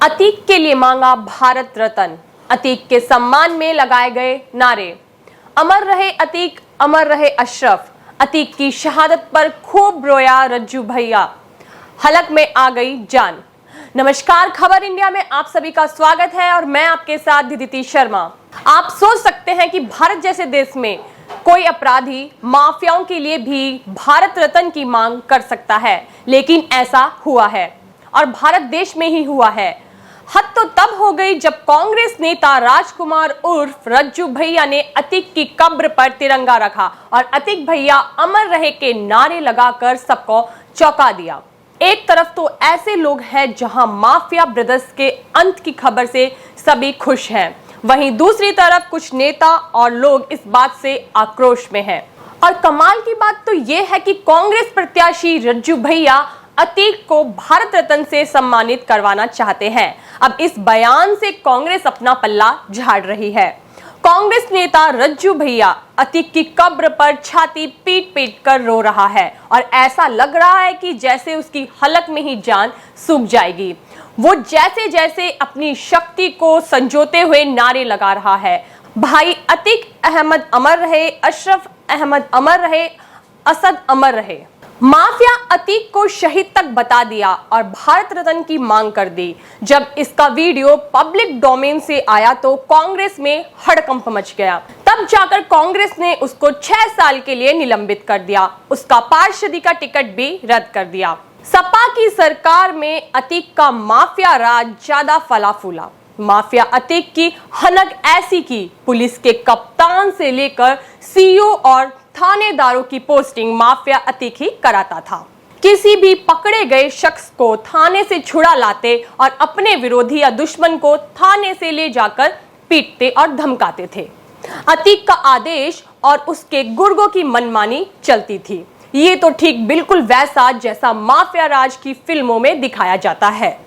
अतीक के लिए मांगा भारत रत्न, अतीक के सम्मान में लगाए गए नारे। अमर रहे अतीक, अमर रहे अशरफ। अतीक की शहादत पर खूब रोया रज्जू भैया, हलक में आ गई जान। नमस्कार, खबर इंडिया में आप सभी का स्वागत है और मैं आपके साथ दिदिति शर्मा। आप सोच सकते हैं कि भारत जैसे देश में कोई अपराधी माफियाओं के लिए भी भारत रत्न की मांग कर सकता है, लेकिन ऐसा हुआ है और भारत देश में ही हुआ है। हद तो तब हो गई जब कांग्रेस नेता राजकुमार उर्फ रज्जू भैया ने अतीक की कब्र पर तिरंगा रखा और अतीक भैया अमर रहे के नारे लगाकर सबको चौंका दिया। एक तरफ तो ऐसे लोग हैं जहां माफिया ब्रदर्स के अंत की खबर से सभी खुश हैं, वहीं दूसरी तरफ कुछ नेता और लोग इस बात से आक्रोश में हैं। और कमाल की बात तो ये है कि कांग्रेस प्रत्याशी रज्जू भैया अतीक को भारत रत्न से सम्मानित करवाना चाहते हैं। अब इस बयान से कांग्रेस अपना पल्ला झाड़ रही है। कांग्रेस नेता रज्जू भैया अतीक की कब्र पर छाती पीट पीट कर रो रहा है और ऐसा लग रहा है कि जैसे उसकी हलक में ही जान सूख जाएगी। वो जैसे जैसे अपनी शक्ति को संजोते हुए नारे लगा रहा है, भाई अतीक अहमद अमर रहे, अशरफ अहमद अमर रहे, असद अमर रहे। माफिया अतीक को शहीद तक बता दिया और भारत रत्न की मांग कर दी। जब इसका वीडियो पब्लिक डोमेन से आया तो कांग्रेस में हड़कंप मच गया। तब जाकर कांग्रेस ने उसको 6 साल के लिए निलंबित कर दिया, उसका पार्षदी का टिकट भी रद्द कर दिया। सपा की सरकार में अतीक का माफिया राज ज्यादा फला फूला। माफिया अतीक की हनक ऐसी की पुलिस के कप्तान से लेकर सीईओ और थानेदारों की पोस्टिंग माफिया अतीक ही कराता था। किसी भी पकड़े गए शख्स को थाने से छुड़ा लाते और अपने विरोधी या दुश्मन को थाने से ले जाकर पीटते और धमकाते थे। अतीक का आदेश और उसके गुर्गों की मनमानी चलती थी। ये तो ठीक बिल्कुल वैसा जैसा माफिया राज की फिल्मों में दिखाया जाता है।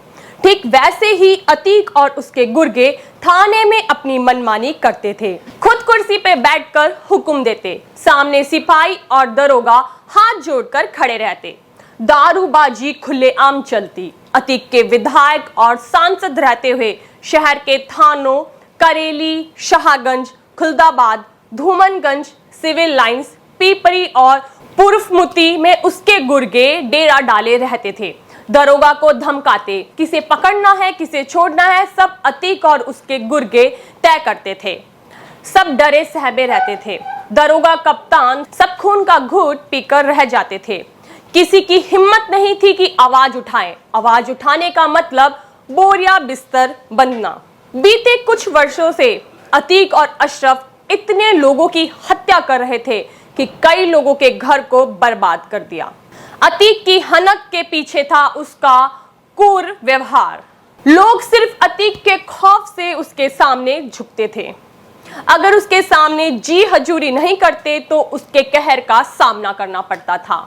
ठीक वैसे ही अतीक और उसके गुर्गे थाने में अपनी मनमानी करते थे। खुद कुर्सी पे बैठकर हुक्म देते, सामने सिपाही और दरोगा हाथ जोड़कर खड़े रहते। दारूबाजी खुलेआम चलती। अतीक के विधायक और सांसद रहते हुए शहर के थानों करेली, शाहगंज, खुलदाबाद, धूमनगंज, सिविल लाइंस, पीपरी और पुरफमुती में उसके गुर्गे डेरा डाले रहते थे। दरोगा को धमकाते, किसे पकड़ना है किसे छोड़ना है सब अतीक और उसके गुर्गे तय करते थे। सब डरे सहमे रहते थे। दरोगा कप्तान सब खून का घूंट पीकर रह जाते थे। किसी की हिम्मत नहीं थी कि आवाज उठाए। आवाज उठाने का मतलब बोरिया बिस्तर बंधना। बीते कुछ वर्षों से अतीक और अशरफ इतने लोगों की हत्या कर रहे थे कि कई लोगों के घर को बर्बाद कर दिया। अतीक की हनक के पीछे था उसका क्रूर व्यवहार। लोग सिर्फ अतीक के खौफ से उसके सामने झुकते थे। अगर उसके सामने जी हजूरी नहीं करते तो उसके कहर का सामना करना पड़ता था।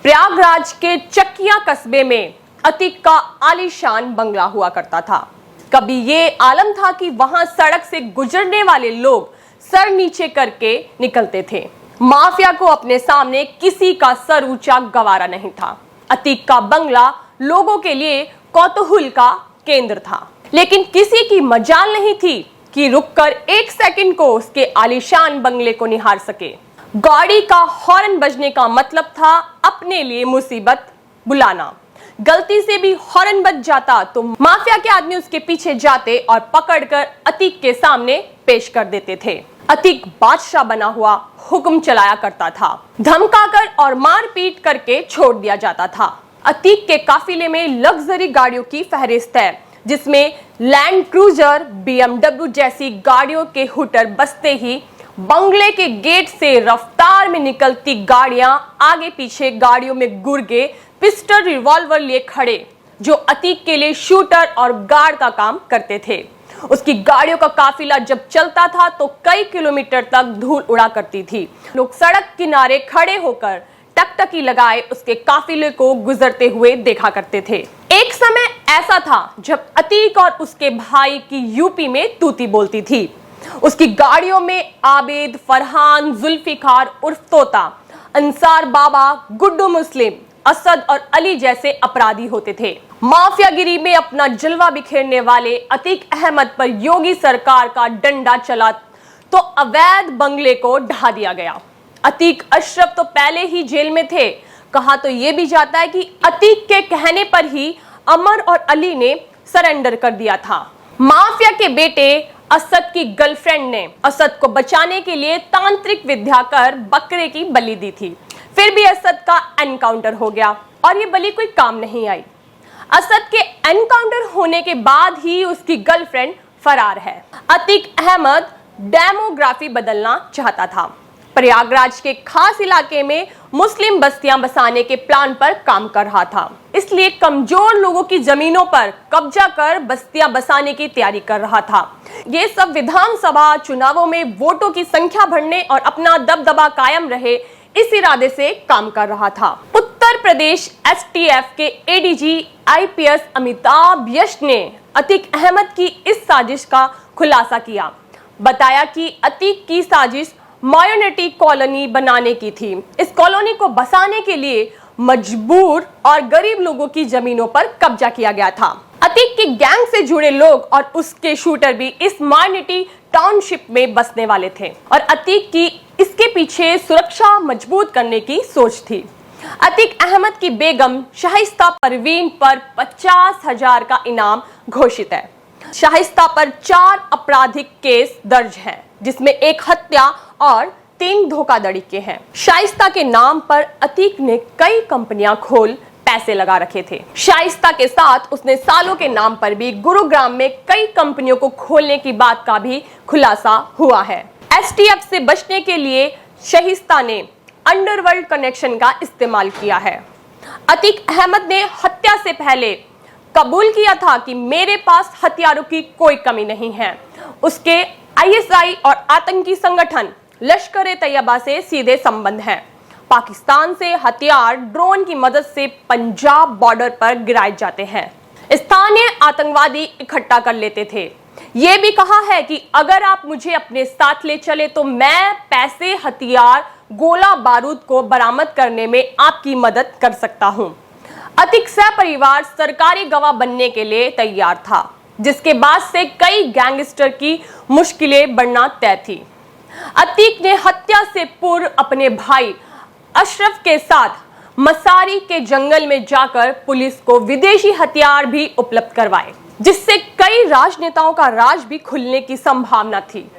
प्रयागराज के चकिया कस्बे में अतीक का आलीशान बंगला हुआ करता था। कभी ये आलम था कि वहां सड़क से गुजरने वाले लोग सर नीचे करके निकलते थे। माफिया को अपने सामने किसी का सर ऊंचा गवारा नहीं था। अतीक का बंगला लोगों के लिए कौतूहल का केंद्र था, लेकिन किसी की मजाल नहीं थी कि रुककर 1 सेकंड को उसके आलीशान बंगले को निहार सके। गाड़ी का हॉर्न बजने का मतलब था अपने लिए मुसीबत बुलाना। गलती से भी हॉर्न बज जाता तो माफिया के आदमी उसके पीछे जाते और पकड़कर अतीक के सामने पेश कर देते थे। अतीक बादशाह बना हुआ हुक्म चलाया करता था। धमकाकर और मारपीट करके छोड़ दिया जाता था। अतीक के काफिले में लग्जरी गाड़ियों की फहरिस्त है, जिसमें लैंड क्रूजर, BMW जैसी गाड़ियों के हुटर बजते ही बंगले के गेट से रफ्तार में निकलती गाड़ियां, आगे पीछे गाड़ियों में गुर्गे पिस्टल रिवॉल्वर लिए खड़े, जो अतीक के लिए शूटर और गार्ड का काम करते थे। उसकी गाड़ियों का काफिला जब चलता था तो कई किलोमीटर तक धूल उड़ा करती थी। लोग सड़क किनारे खड़े होकर टकटकी लगाए उसके काफिले को गुजरते हुए देखा करते थे। एक समय ऐसा था जब अतीक और उसके भाई की यूपी में तूती बोलती थी। उसकी गाड़ियों में आबिद, फरहान, जुल्फिकार उर्फ तोता, अंसार बाबा, गुड्डू मुस्लिम, असद और अली जैसे अपराधी होते थे। माफियागिरी में अपना जलवा बिखेरने वाले अतीक अहमद पर योगी सरकार का डंडा चला तो अवैध बंगले को ढा दिया गया। अतीक अशरफ तो पहले ही जेल में थे। कहा तो यह भी जाता है कि अतीक के कहने पर ही अमर और अली ने सरेंडर कर दिया था। माफिया के बेटे असद की गर्लफ्रेंड ने असद को बचाने के लिए तांत्रिक विद्या कर बकरे की बलि दी थी। फिर भी असद का एनकाउंटर हो गया और ये बलि कोई काम नहीं आई। असद के एनकाउंटर होने के बाद ही उसकी गर्लफ्रेंड फरार है। अतीक अहमद डेमोग्राफी बदलना चाहता था। प्रयागराज के खास इलाके में मुस्लिम बस्तियां बसाने के प्लान पर काम कर रहा था, इसलिए कमजोर लोगों की जमीनों पर कब्जा कर बस्तियां बसाने की तैयारी कर रहा था। ये सब विधानसभा चुनावों में वोटों की संख्या बढ़ने और अपना दबदबा कायम रहे इस इरादे से काम कर रहा था। उत्तर प्रदेश एसटीएफ के एडीजी आईपीएस अमिताभ यश ने अतीक अहमद की इस साजिश का खुलासा किया। बताया कि अतीक की साजिश मायोनिटी कॉलोनी बनाने की थी। इस कॉलोनी को बसाने के लिए मजबूर और गरीब लोगों की जमीनों पर कब्जा किया गया था। अतीक की गैंग से जुड़े लोग और उसके शूटर भी इस मायोनिटी टाउनशिप में बसने वाले थे और अतीक की इसके पीछे सुरक्षा मजबूत करने की सोच थी। अतीक अहमद की बेगम शाइस्ता परवीन पर 50,000 का इनाम घोषित है। शाइस्ता पर 4 आपराधिक केस दर्ज हैं, जिसमें 1 हत्या और 3 धोखाधड़ी के हैं। शाइस्ता के नाम पर अतीक ने कई कंपनियां खोल पैसे लगा रखे थे। शाइस्ता के साथ उसने सालों के नाम पर भी गुरुग्राम में कई कंपनियों को खोलने की बात का भी खुलासा हुआ है। एसटीएफ से बचने के लिए शाइस्ता ने अंडरवर्ल्ड कनेक्शन का इस्तेमाल किया है। अतीक अहमद ने हत्या से पहले कबूल किया था कि मेरे पास हथियारों की कोई कमी नहीं है। उसके आईएसआई और आतंकी संगठन लश्कर-ए-तैयबा से सीधे संबंध हैं। पाकिस्तान से हथियार ड्रोन की मदद से पंजाब बॉर्डर पर गिराए जाते हैं। स्थानीय आतंकवादी इकट्ठा कर लेते थे। ये भी कहा है कि अगर आप मुझे अपने साथ ले चले तो मैं पैसे, हथियार, गोला बारूद को बरामद करने में आपकी मदद कर सकता हूं। अतीक सपरिवार सरकारी गवाह बनने के लिए तैयार था, जिसके बाद से कई गैंगस्टर की मुश्किलें बढ़ना तय थी। अतीक ने हत्या से पूर्व अपने भाई अशरफ के साथ मसारी के जंगल में जाकर पुलिस को विदेशी हथियार भी उपलब्ध करवाए, जिससे कई राजनेताओं का राज भी खुलने की संभावना थी।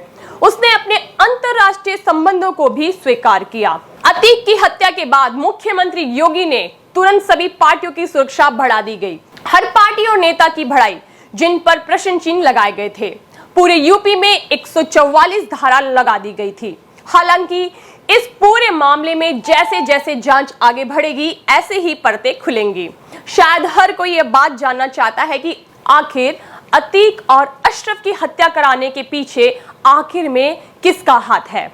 उसने अपने अंतरराष्ट्रीय संबंधों को भी स्वीकार किया। अतीक की हत्या के बाद मुख्यमंत्री योगी ने तुरंत सभी पार्टियों की सुरक्षा बढ़ा दी गई। हर पार्टी और नेता की भड़ाई, जिन पर प्रश्न चिन्ह लगाए गए थे। पूरे यूपी में 144 धारा लगा दी गई थी। हालांकि इस पूरे मामले में जैसे जैसे जांच आगे बढ़ेगी, ऐसे ही परतें खुलेंगी। शायद हर कोई ये बात जानना चाहता है कि आखिर अतीक और अशरफ की हत्या कराने के पीछे आखिर में किसका हाथ है।